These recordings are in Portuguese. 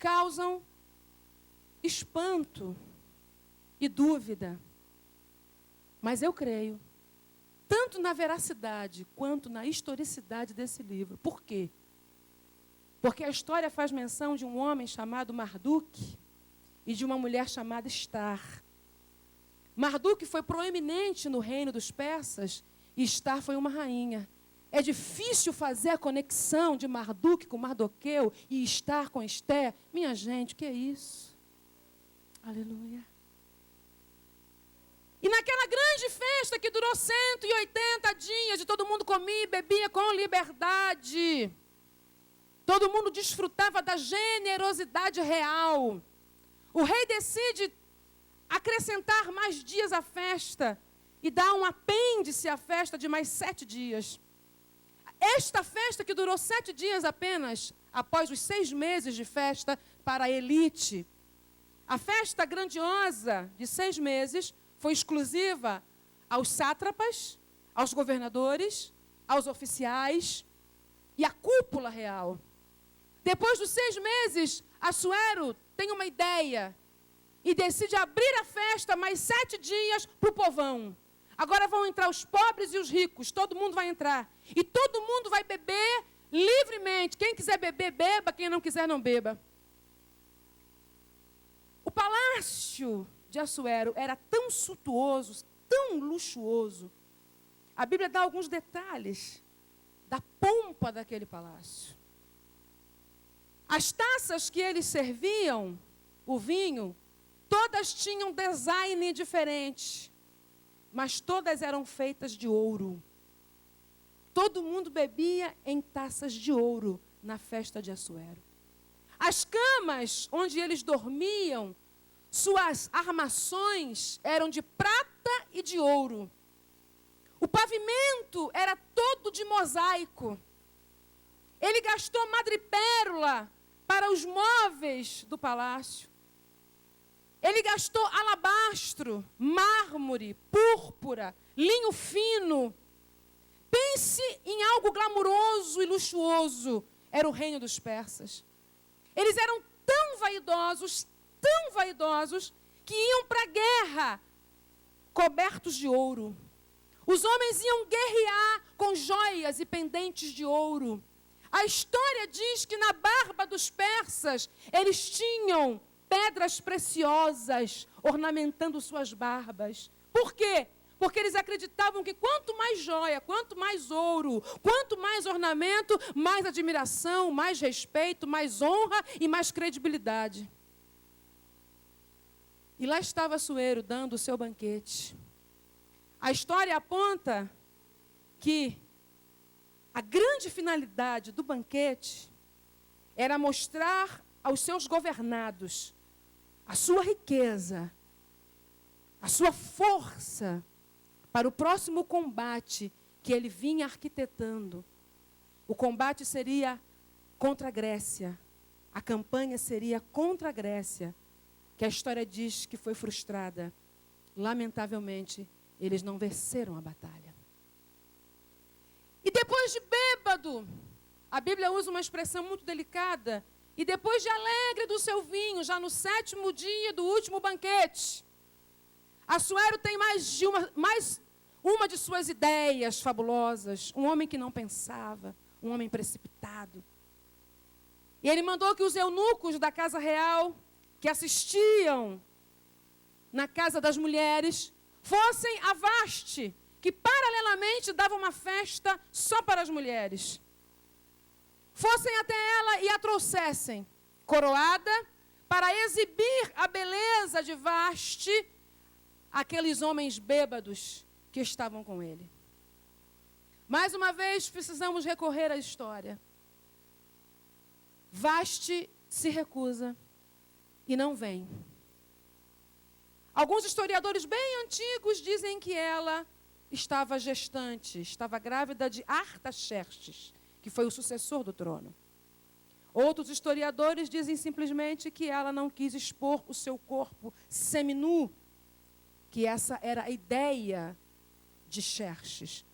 causam espanto e dúvida. Mas eu creio, tanto na veracidade quanto na historicidade desse livro. Por quê? Porque a história faz menção de um homem chamado Marduk e de uma mulher chamada Estar. Marduk foi proeminente no reino dos persas e Estar foi uma rainha. É difícil fazer a conexão de Marduk com Mardoqueu e Estar com Esté. Minha gente, o que é isso? Aleluia. E naquela grande festa que durou 180 dias, e todo mundo comia e bebia com liberdade. Todo mundo desfrutava da generosidade real. O rei decide acrescentar mais dias à festa e dar um apêndice à festa de mais 7 dias. Esta festa que durou 7 dias apenas, após os 6 meses de festa para a elite. A festa grandiosa de 6 meses foi exclusiva aos sátrapas, aos governadores, aos oficiais e à cúpula real. Depois dos 6 meses, Assuero tem uma ideia e decide abrir a festa mais 7 dias para o povão. Agora vão entrar os pobres e os ricos, todo mundo vai entrar. E todo mundo vai beber livremente. Quem quiser beber, beba, quem não quiser, não beba. O palácio de Assuero era tão suntuoso, tão luxuoso. A Bíblia dá alguns detalhes da pompa daquele palácio. As taças que eles serviam, o vinho, todas tinham design diferente, mas todas eram feitas de ouro. Todo mundo bebia em taças de ouro na festa de Assuero. As camas onde eles dormiam, suas armações eram de prata e de ouro. O pavimento era todo de mosaico. Ele gastou madrepérola para os móveis do palácio. Ele gastou alabastro, mármore, púrpura, linho fino. Pense em algo glamuroso e luxuoso. Era o reino dos persas. Eles eram tão vaidosos, que iam para a guerra cobertos de ouro. Os homens iam guerrear com joias e pendentes de ouro. A história diz que na barba dos persas, eles tinham pedras preciosas ornamentando suas barbas. Por quê? Porque eles acreditavam que quanto mais joia, quanto mais ouro, quanto mais ornamento, mais admiração, mais respeito, mais honra e mais credibilidade. E lá estava Assuero dando o seu banquete. A história aponta que a grande finalidade do banquete era mostrar aos seus governados a sua riqueza, a sua força para o próximo combate que ele vinha arquitetando. O combate seria contra a Grécia. A campanha seria contra a Grécia, que a história diz que foi frustrada. Lamentavelmente, eles não venceram a batalha. E depois de bêbado, a Bíblia usa uma expressão muito delicada, e depois de alegre do seu vinho, já no 7º dia do último banquete, Assuero tem mais uma de suas ideias fabulosas, um homem que não pensava, um homem precipitado. E ele mandou que os eunucos da casa real, que assistiam na casa das mulheres, fossem a Vaste, que paralelamente dava uma festa só para as mulheres. Fossem até ela e a trouxessem, coroada, para exibir a beleza de Vaste, aqueles homens bêbados que estavam com ele. Mais uma vez, precisamos recorrer à história. Vaste se recusa e não vem. Alguns historiadores bem antigos dizem que ela estava gestante, estava grávida de Artaxerxes, que foi o sucessor do trono. Outros historiadores dizem simplesmente que ela não quis expor o seu corpo seminu, que essa era a ideia de Xerxes.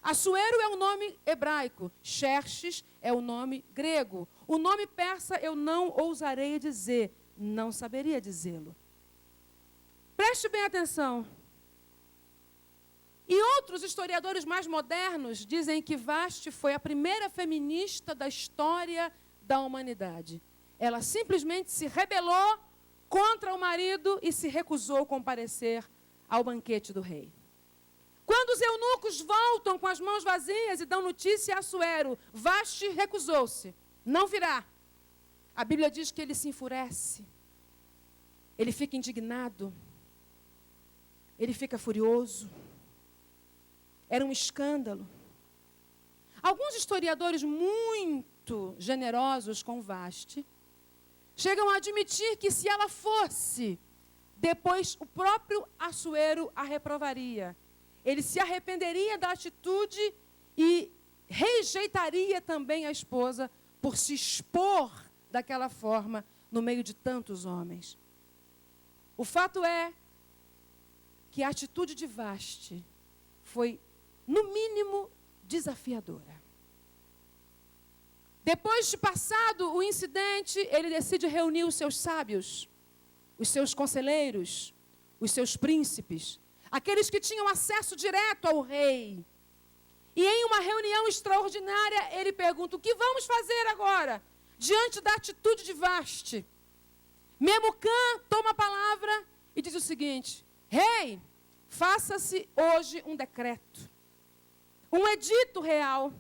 Assuero é o nome hebraico, Xerxes é o nome grego. O nome persa eu não ousaria dizer, não saberia dizê-lo. Preste bem atenção. E outros historiadores mais modernos dizem que Vasti foi a primeira feminista da história da humanidade. Ela simplesmente se rebelou contra o marido e se recusou a comparecer ao banquete do rei. Quando os eunucos voltam com as mãos vazias e dão notícia a Assuero, Vasti recusou-se, não virá. A Bíblia diz que ele se enfurece, ele fica indignado, ele fica furioso. Era um escândalo. Alguns historiadores muito generosos com Vasti chegam a admitir que se ela fosse, depois o próprio Assuero a reprovaria. Ele se arrependeria da atitude e rejeitaria também a esposa por se expor daquela forma no meio de tantos homens. O fato é que a atitude de Vasti foi, no mínimo, desafiadora. Depois de passado o incidente, ele decide reunir os seus sábios, os seus conselheiros, os seus príncipes, aqueles que tinham acesso direto ao rei. E em uma reunião extraordinária, ele pergunta: o que vamos fazer agora, diante da atitude de Vasti? Memucã toma a palavra e diz o seguinte: rei, faça-se hoje um decreto, um edito real,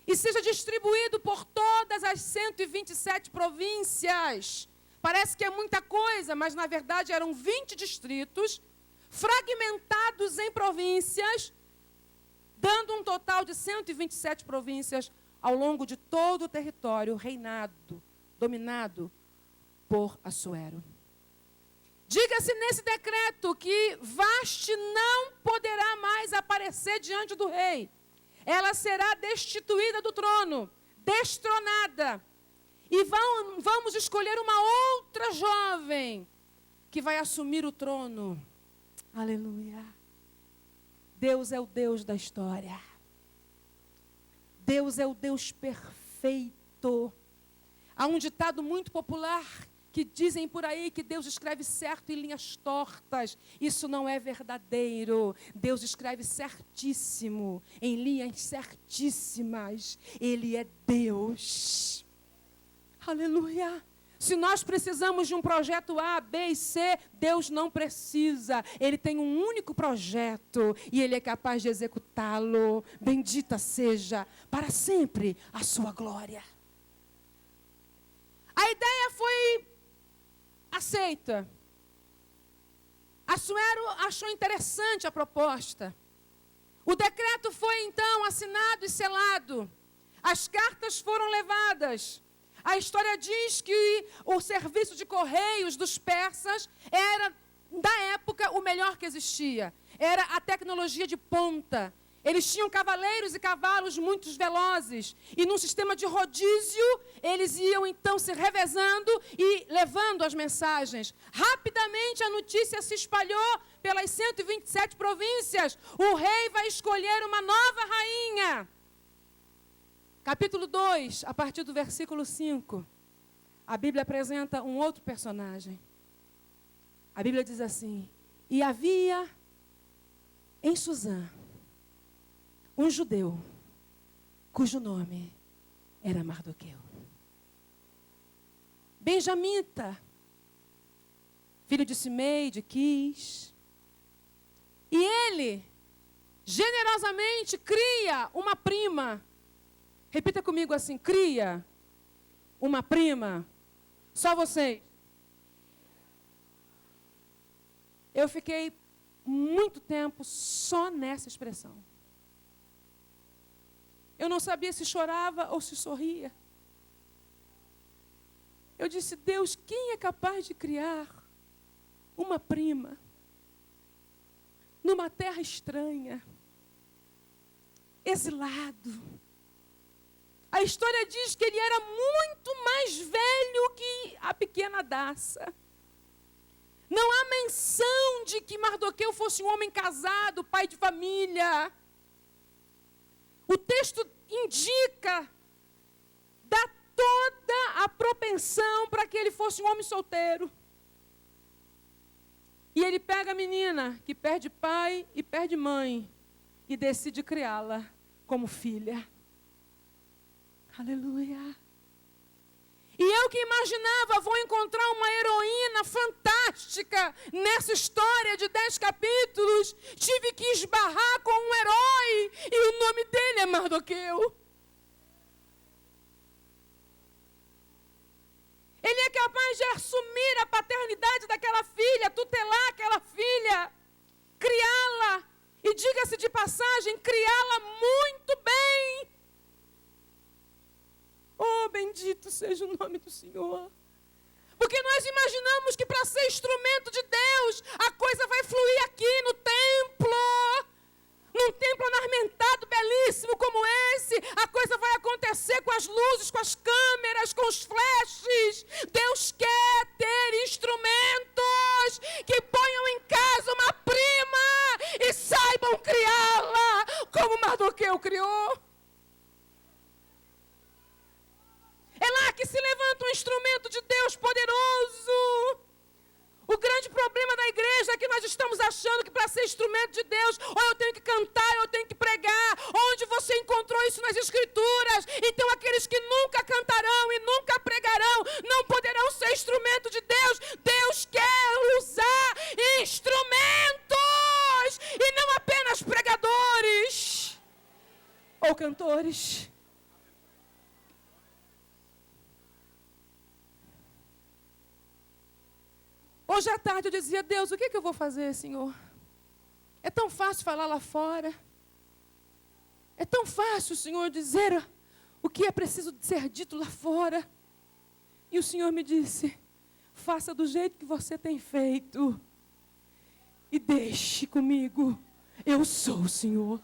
e seja distribuído por todas as 127 províncias. Parece que é muita coisa, mas na verdade eram 20 distritos, fragmentados em províncias, dando um total de 127 províncias ao longo de todo o território reinado, dominado por Assuero. Diga-se nesse decreto que Vasti não poderá mais aparecer diante do rei. Ela será destituída do trono, destronada. E vamos escolher uma outra jovem que vai assumir o trono. Aleluia. Deus é o Deus da história. Deus é o Deus perfeito. Há um ditado muito popular que dizem por aí que Deus escreve certo em linhas tortas. Isso não é verdadeiro. Deus escreve certíssimo, em linhas certíssimas. Ele é Deus. Aleluia. Se nós precisamos de um projeto A, B e C, Deus não precisa. Ele tem um único projeto e Ele é capaz de executá-lo. Bendita seja para sempre a sua glória. A ideia foi aceita. Assuero achou interessante a proposta. O decreto foi então assinado e selado. As cartas foram levadas. A história diz que o serviço de correios dos persas era, da época, o melhor que existia. Era a tecnologia de ponta. Eles tinham cavaleiros e cavalos muito velozes. E num sistema de rodízio, eles iam então se revezando e levando as mensagens. Rapidamente a notícia se espalhou pelas 127 províncias. O rei vai escolher uma nova rainha. Capítulo 2, a partir do versículo 5, a Bíblia apresenta um outro personagem. A Bíblia diz assim: e havia em Suzã um judeu, cujo nome era Mardoqueu. Benjamita, filho de Simei, de Quis. E ele, generosamente, cria uma prima. Repita comigo assim: cria uma prima. Só vocês. Eu fiquei muito tempo só nessa expressão. Eu não sabia se chorava ou se sorria. Eu disse: Deus, quem é capaz de criar uma prima numa terra estranha, exilado? A história diz que ele era muito mais velho que a pequena Daça. Não há menção de que Mardoqueu fosse um homem casado, pai de família. O texto indica, dá toda a propensão para que ele fosse um homem solteiro. E ele pega a menina que perde pai e perde mãe e decide criá-la como filha. Aleluia. E eu que imaginava, vou encontrar uma heroína fantástica nessa história de 10 capítulos, tive que esbarrar com um herói e o nome dele é Mardoqueu. Ele é capaz de assumir a paternidade daquela filha, tutelar aquela filha, criá-la, e diga-se de passagem, criá-la muito bem. Oh, bendito seja o nome do Senhor. Porque nós imaginamos que para ser instrumento de Deus, a coisa vai fluir aqui no templo. Num templo ornamentado, belíssimo como esse, a coisa vai acontecer com as luzes, com as câmeras, com os flashes. Deus quer ter instrumentos que ponham em casa uma prima e saibam criá-la como Mardoqueu criou. É lá que se levanta um instrumento de Deus poderoso. O grande problema da igreja é que nós estamos achando que para ser instrumento de Deus, ou eu tenho que cantar, ou eu tenho que pregar. Onde você encontrou isso nas Escrituras? Então aqueles que nunca cantarão e nunca pregarão, não poderão ser instrumento de Deus. Deus quer usar instrumentos, e não apenas pregadores ou cantores. Hoje à tarde eu dizia, Deus, o que eu vou fazer, Senhor? É tão fácil falar lá fora. É tão fácil, Senhor, dizer o que é preciso ser dito lá fora. E o Senhor me disse, faça do jeito que você tem feito. E deixe comigo, eu sou o Senhor.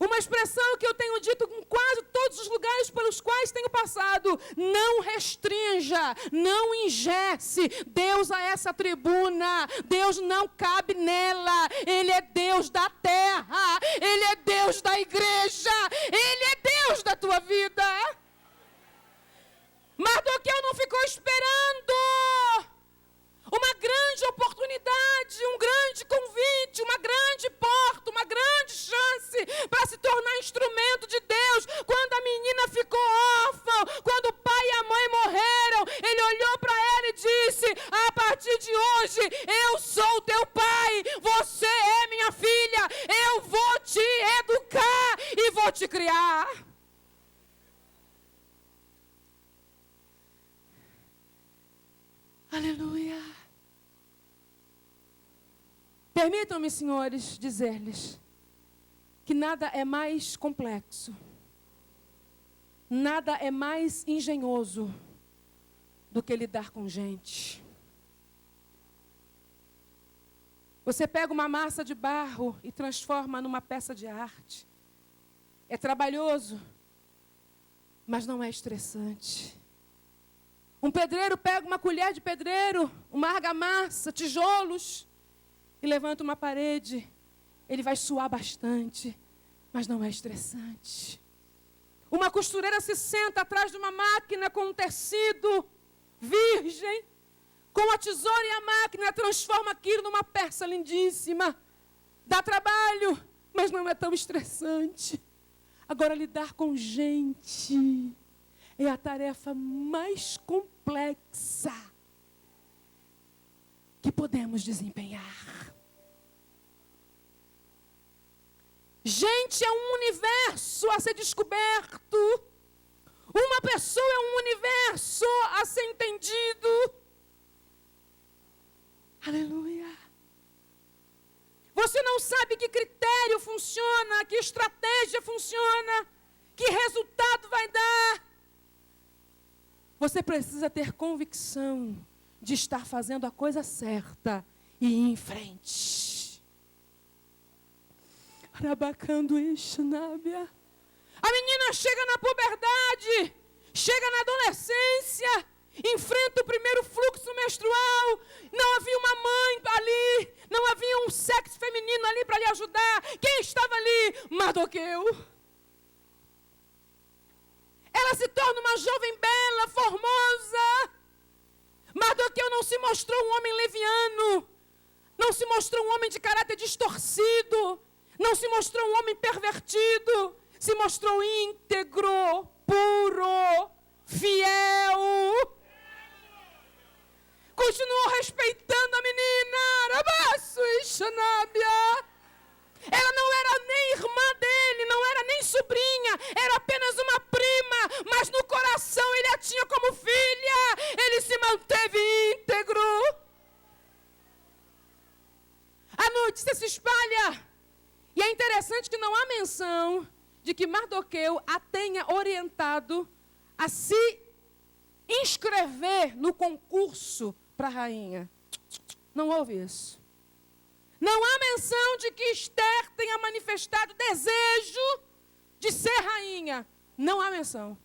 Uma expressão que eu tenho dito em quase todos os lugares pelos quais tenho passado. Não restrinja, não engesse Deus a essa tribuna. Deus não cabe nela. Ele é Deus da terra. Ele é Deus da igreja. Ele é Deus da tua vida. Mardoqueu não ficou esperando uma grande oportunidade, um grande convite, uma grande porta, uma grande chance para se tornar instrumento de Deus. Quando a menina ficou órfã, quando o pai e a mãe morreram, ele olhou para ela e disse, a partir de hoje, eu sou teu pai, você é minha filha, eu vou te educar e vou te criar. Aleluia. Permitam-me, senhores, dizer-lhes que nada é mais complexo, nada é mais engenhoso do que lidar com gente. Você pega uma massa de barro e transforma numa peça de arte. É trabalhoso, mas não é estressante. Um pedreiro pega uma colher de pedreiro, uma argamassa, tijolos, e levanta uma parede. Ele vai suar bastante, mas não é estressante. Uma costureira se senta atrás de uma máquina com um tecido virgem, com a tesoura e a máquina transforma aquilo numa peça lindíssima. Dá trabalho, mas não é tão estressante. Agora, lidar com gente é a tarefa mais complexa que podemos desempenhar. Gente é um universo a ser descoberto. Uma pessoa é um universo a ser entendido. Aleluia. Você não sabe que critério funciona, que estratégia funciona, que resultado vai dar. Você precisa ter convicção de estar fazendo a coisa certa e ir em frente. Arabacando Ixnábia. A menina chega na puberdade, chega na adolescência, enfrenta o primeiro fluxo menstrual. Não havia uma mãe ali, não havia um sexo feminino ali para lhe ajudar. Quem estava ali? Mardoqueu. Ela se torna uma jovem bela, formosa. Mardoqueu não se mostrou um homem leviano, não se mostrou um homem de caráter distorcido, não se mostrou um homem pervertido, se mostrou íntegro, puro, fiel. Continuou respeitando a menina. Arabaço e Xanábia. Ela não era nem irmã dele, não era nem sobrinha, era apenas uma prima, mas no coração ele a tinha como filha. Ele se manteve íntegro. A notícia se espalha. E é interessante que não há menção de que Mardoqueu a tenha orientado a se inscrever no concurso para a rainha. Não houve isso. Não há menção de que Esther tenha manifestado desejo de ser rainha. Não há menção.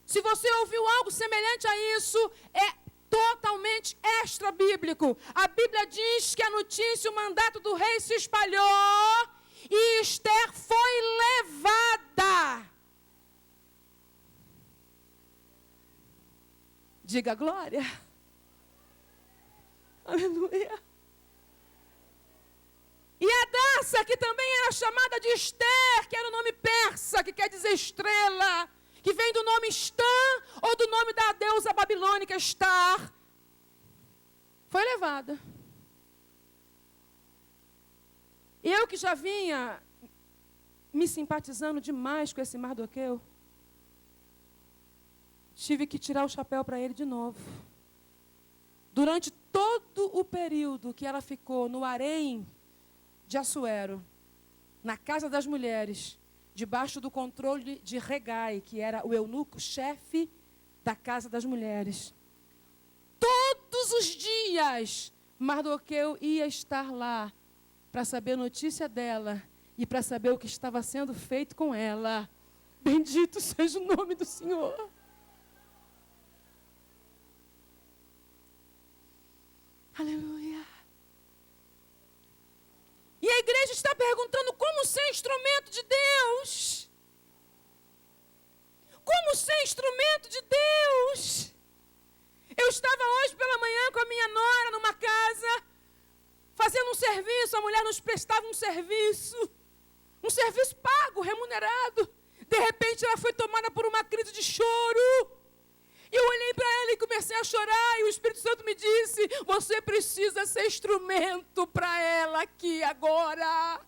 Se você ouviu algo semelhante a isso, é totalmente extra-bíblico. A Bíblia diz que a notícia, o mandato do rei se espalhou e Esther foi levada. Diga glória. Aleluia. E Hadassa, que também era chamada de Esther, que era o nome persa, que quer dizer estrela, que vem do nome Stã, ou do nome da deusa babilônica Estar, foi levada. Eu que já vinha me simpatizando demais com esse Mardoqueu, tive que tirar o chapéu para ele de novo. Durante todo o período que ela ficou no harém de Assuero, na casa das mulheres, debaixo do controle de Regai, que era o eunuco chefe da casa das mulheres. Todos os dias, Mardoqueu ia estar lá para saber a notícia dela e para saber o que estava sendo feito com ela. Bendito seja o nome do Senhor. Aleluia. E a igreja está perguntando como ser instrumento de Deus. Como ser instrumento de Deus? Eu estava hoje pela manhã com a minha nora numa casa, fazendo um serviço, a mulher nos prestava um serviço pago, remunerado. De repente ela foi tomada por uma crise de choro. E eu olhei para ela e comecei a chorar, e o Espírito Santo me disse: você precisa ser instrumento para ela aqui agora.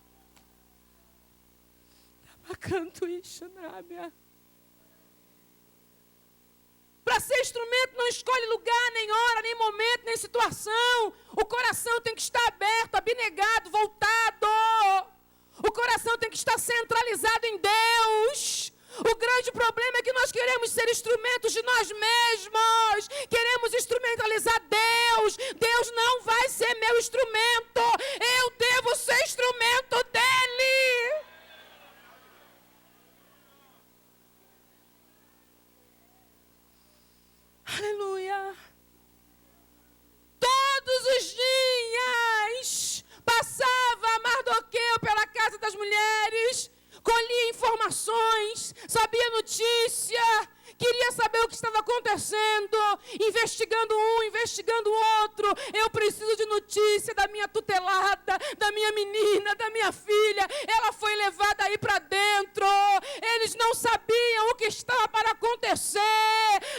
Canto isso, Nábia. Para ser instrumento não escolhe lugar, nem hora, nem momento, nem situação. O coração tem que estar aberto, abnegado, voltado. O coração tem que estar centralizado em Deus. O grande problema é que nós queremos ser instrumentos de nós mesmos. Queremos instrumentalizar Deus. Deus não vai ser meu instrumento. Eu devo ser instrumento dEle. Aleluia. Todos os dias passava Mardoqueu pela casa das mulheres, colhia informações, sabia notícia, queria saber o que estava acontecendo, investigando um, investigando o outro. Eu preciso de notícia da minha tutelada, da minha menina, da minha filha. Ela foi levada aí para dentro. Eles não sabiam o que estava para acontecer.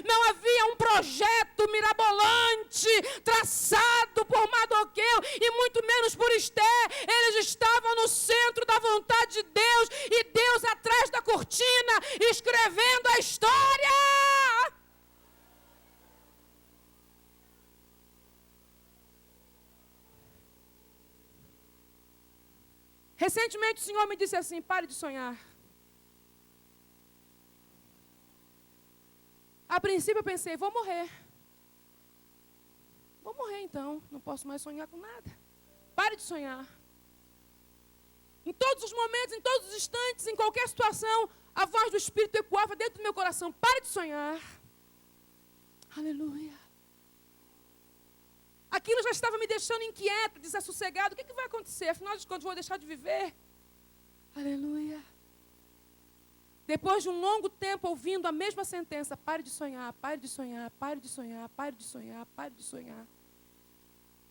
Não havia um projeto mirabolante traçado por Mardoqueu e muito menos por Esther. Eles estavam no centro da vontade de Deus e Deus atrás da cortina escrevendo a história. Recentemente o Senhor me disse assim: pare de sonhar. A princípio eu pensei, vou morrer. Vou morrer então, não posso mais sonhar com nada. Pare de sonhar. Em todos os momentos, em todos os instantes, em qualquer situação, a voz do Espírito ecoava dentro do meu coração: pare de sonhar. Aleluia. Aquilo já estava me deixando inquieta, desassossegada. O que vai acontecer? Afinal de contas, vou deixar de viver? Aleluia. Depois de um longo tempo ouvindo a mesma sentença, pare de sonhar, pare de sonhar, pare de sonhar, pare de sonhar, pare de sonhar.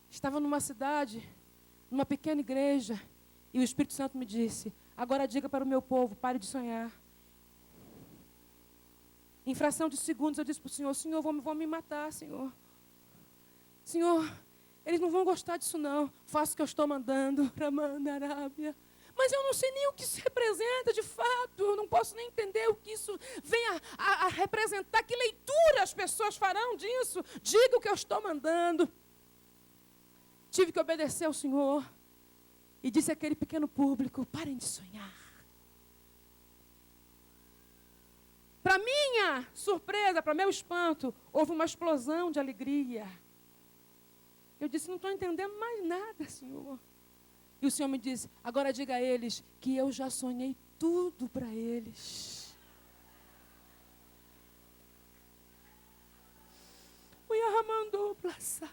Estava numa cidade, numa pequena igreja, e o Espírito Santo me disse, agora diga para o meu povo, pare de sonhar. Em fração de segundos eu disse para o Senhor, Senhor, vão me matar, Senhor. Senhor, eles não vão gostar disso não. Faço o que eu estou mandando para mandar Arábia. Mas eu não sei nem o que isso representa de fato. Eu não posso nem entender o que isso vem a representar. Que leitura as pessoas farão disso? Diga o que eu estou mandando. Tive que obedecer ao Senhor. E disse àquele pequeno público, parem de sonhar. Para minha surpresa, para meu espanto, houve uma explosão de alegria. Eu disse, não estou entendendo mais nada, Senhor. E o Senhor me disse, agora diga a eles que eu já sonhei tudo para eles. O Yahamandou Plaçai.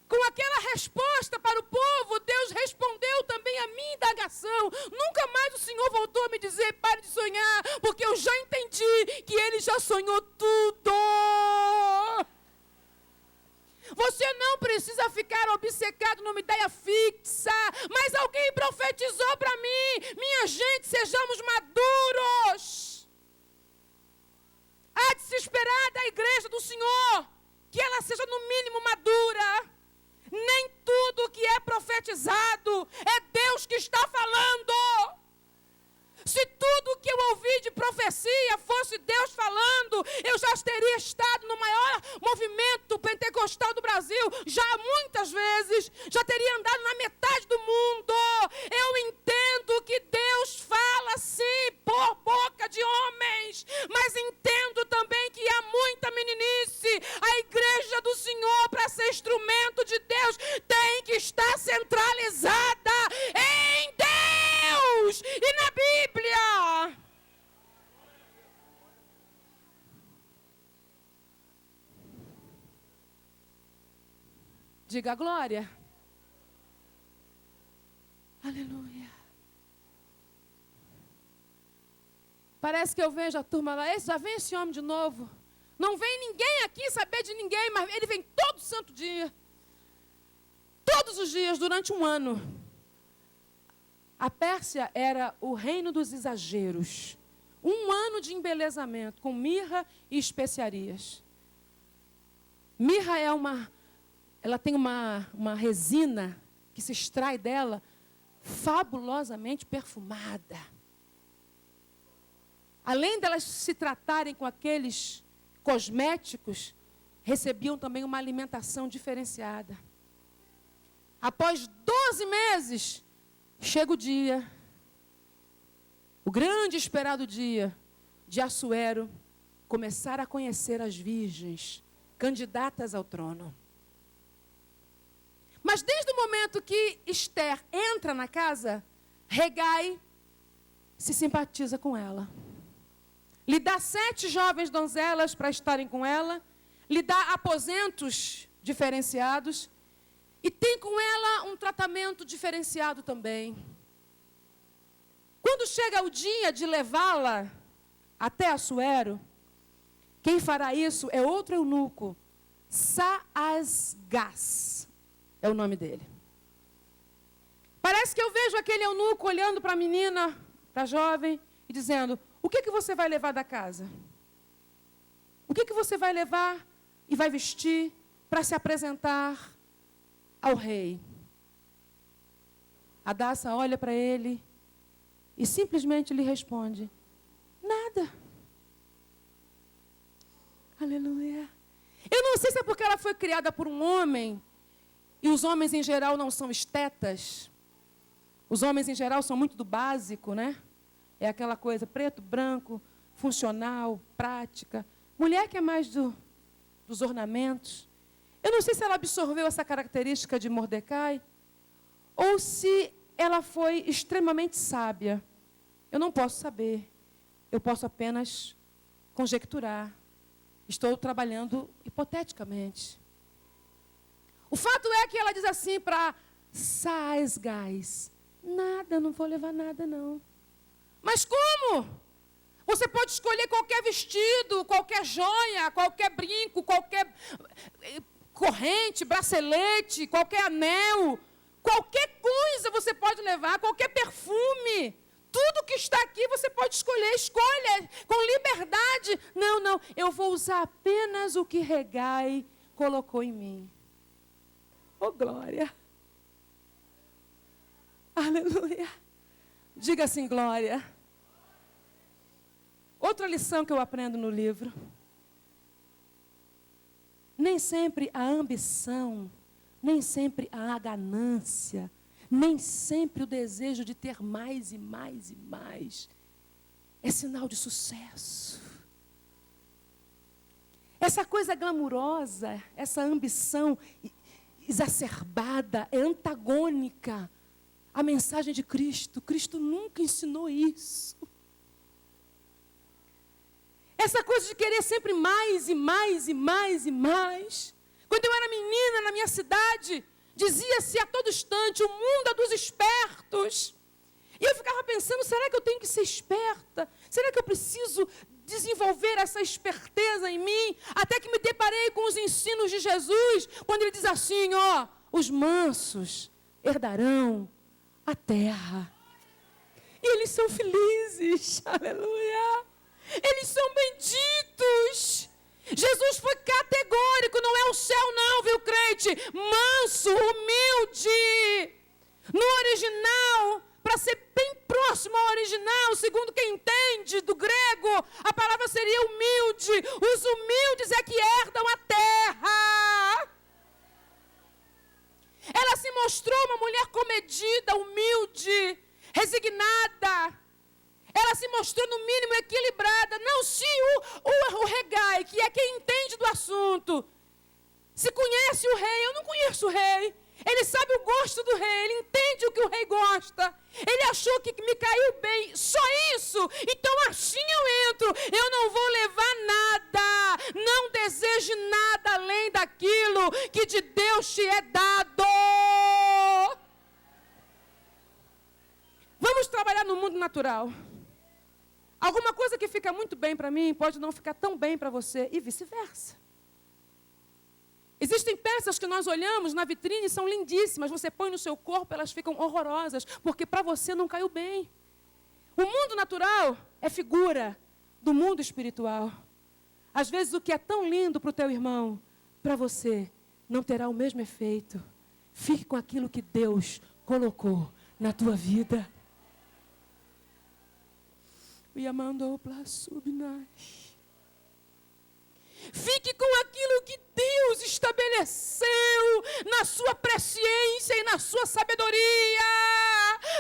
Com aquela resposta para o povo, Deus respondeu também a minha indagação. Nunca mais o Senhor voltou a me dizer, pare de sonhar, porque eu já entendi que Ele já sonhou tudo. Você não precisa ficar obcecado numa ideia fixa, mas alguém profetizou para mim, minha gente, sejamos maduros. Há de se esperar da igreja do Senhor, que ela seja no mínimo madura. Nem tudo que é profetizado é Deus que está falando. Se tudo que eu ouvi de profecia fosse Deus falando, eu já teria estado no maior movimento pentecostal do Brasil, já muitas vezes, já teria andado na metade do mundo. Eu entendo que Deus fala sim por boca de homens, mas entendo também que há muita meninice. A igreja do Senhor, para ser instrumento de Deus, tem que estar centralizada em Deus e na Bíblia. Diga a glória. Aleluia. Parece que eu vejo a turma lá, já vem esse homem de novo. Não vem ninguém aqui saber de ninguém, mas ele vem todo santo dia. Todos os dias, durante um ano. A Pérsia era o reino dos exageros. Um ano de embelezamento, com mirra e especiarias. Mirra ela tem uma resina que se extrai dela, fabulosamente perfumada. Além delas se tratarem com aqueles cosméticos, recebiam também uma alimentação diferenciada. Após 12 meses, chega o dia, o grande esperado dia, de Assuero começar a conhecer as virgens candidatas ao trono. Mas desde o momento que Esther entra na casa, Hegai se simpatiza com ela. Lhe dá 7 jovens donzelas para estarem com ela, lhe dá aposentos diferenciados e tem com ela um tratamento diferenciado também. Quando chega o dia de levá-la até Assuero, quem fará isso é outro eunuco, Saasgás, é o nome dele. Parece que eu vejo aquele eunuco olhando para a menina, para a jovem, e dizendo, o que você vai levar da casa? O que você vai levar e vai vestir para se apresentar ao rei? Hadassah olha para ele e simplesmente lhe responde, nada. Aleluia. Eu não sei se é porque ela foi criada por um homem, e os homens em geral não são estetas. Os homens em geral são muito do básico, né? É aquela coisa preto, branco, funcional, prática. Mulher que é mais dos ornamentos. Eu não sei se ela absorveu essa característica de Mordecai, ou se ela foi extremamente sábia. Eu não posso saber. Eu posso apenas conjecturar. Estou trabalhando hipoteticamente. O fato é que ela diz assim para Saesgás: nada, não vou levar nada não. Mas como? Você pode escolher qualquer vestido, qualquer joia, qualquer brinco, qualquer corrente, bracelete, qualquer anel, qualquer coisa você pode levar, qualquer perfume. Tudo que está aqui você pode escolher, escolha com liberdade. Não, eu vou usar apenas o que Hegai colocou em mim. Oh, glória! Aleluia! Diga assim, glória. Outra lição que eu aprendo no livro. Nem sempre a ambição, nem sempre a ganância, nem sempre o desejo de ter mais e mais e mais é sinal de sucesso. Essa coisa glamurosa, essa ambição exacerbada, é antagônica à mensagem de Cristo. Cristo nunca ensinou isso. Essa coisa de querer sempre mais e mais e mais e mais. Quando eu era menina na minha cidade, dizia-se a todo instante: o mundo é dos espertos. E eu ficava pensando: será que eu tenho que ser esperta? Será que eu preciso desenvolver essa esperteza em mim? Até que me deparei com os ensinos de Jesus, quando ele diz assim: ó, os mansos herdarão a terra. E eles são felizes, aleluia. Eles são benditos. Jesus foi categórico, não é o céu não, viu, crente? Manso, humilde. No original, para ser bem próximo ao original, segundo quem entende do grego, a palavra seria humilde. Os humildes é que herdam a terra. Ela se mostrou uma mulher comedida, humilde, resignada. Ela se mostrou, no mínimo, equilibrada. Não se o Hegai, que é quem entende do assunto, se conhece o rei. Eu não conheço o rei. Ele sabe o gosto do rei. Ele entende o que o rei gosta. Ele achou que me caiu bem. Só isso. Então assim eu entro. Eu não vou levar nada. Não deseje nada além daquilo que de Deus te é dado. Vamos trabalhar no mundo natural. Alguma coisa que fica muito bem para mim pode não ficar tão bem para você e vice-versa. Existem peças que nós olhamos na vitrine e são lindíssimas. Você põe no seu corpo, elas ficam horrorosas, porque para você não caiu bem. O mundo natural é figura do mundo espiritual. Às vezes o que é tão lindo para o teu irmão, para você, não terá o mesmo efeito. Fique com aquilo que Deus colocou na tua vida. Fique com aquilo que Deus estabeleceu na sua presciência e na sua sabedoria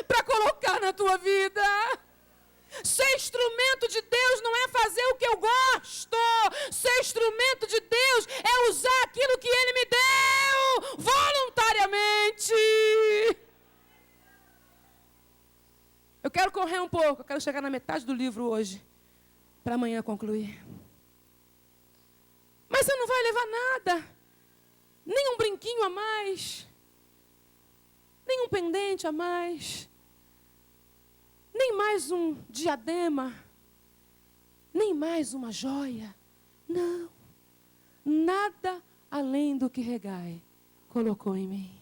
para colocar na tua vida. Ser instrumento de Deus não é fazer o que eu gosto. Ser instrumento de Deus é usar aquilo que Ele me deu voluntariamente. Eu quero correr um pouco, eu quero chegar na metade do livro hoje, para amanhã concluir. Mas você não vai levar nada, nem um brinquinho a mais, nem um pendente a mais, nem mais um diadema, nem mais uma joia. Não, nada além do que Hegai colocou em mim.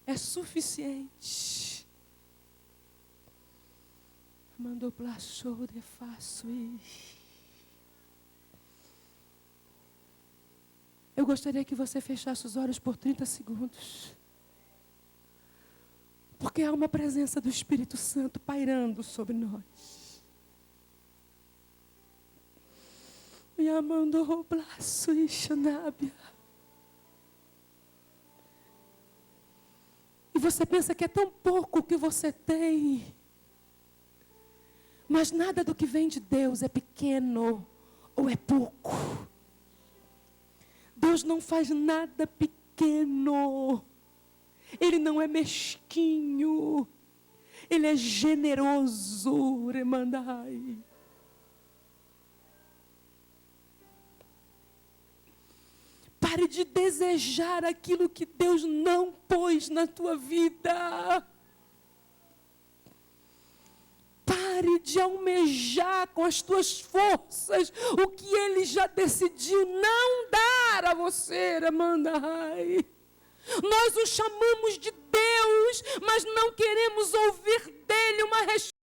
É suficiente. Mandou plachou de faço. Eu gostaria que você fechasse os olhos por 30 segundos. Porque há uma presença do Espírito Santo pairando sobre nós. Me mandou plaço e xanábia. E você pensa que é tão pouco que você tem. Mas nada do que vem de Deus é pequeno ou é pouco. Deus não faz nada pequeno. Ele não é mesquinho. Ele é generoso. Remandai. Pare de desejar aquilo que Deus não pôs na tua vida. Pare de almejar com as tuas forças o que Ele já decidiu não dar a você, Amandai. Nós o chamamos de Deus, mas não queremos ouvir dele uma resposta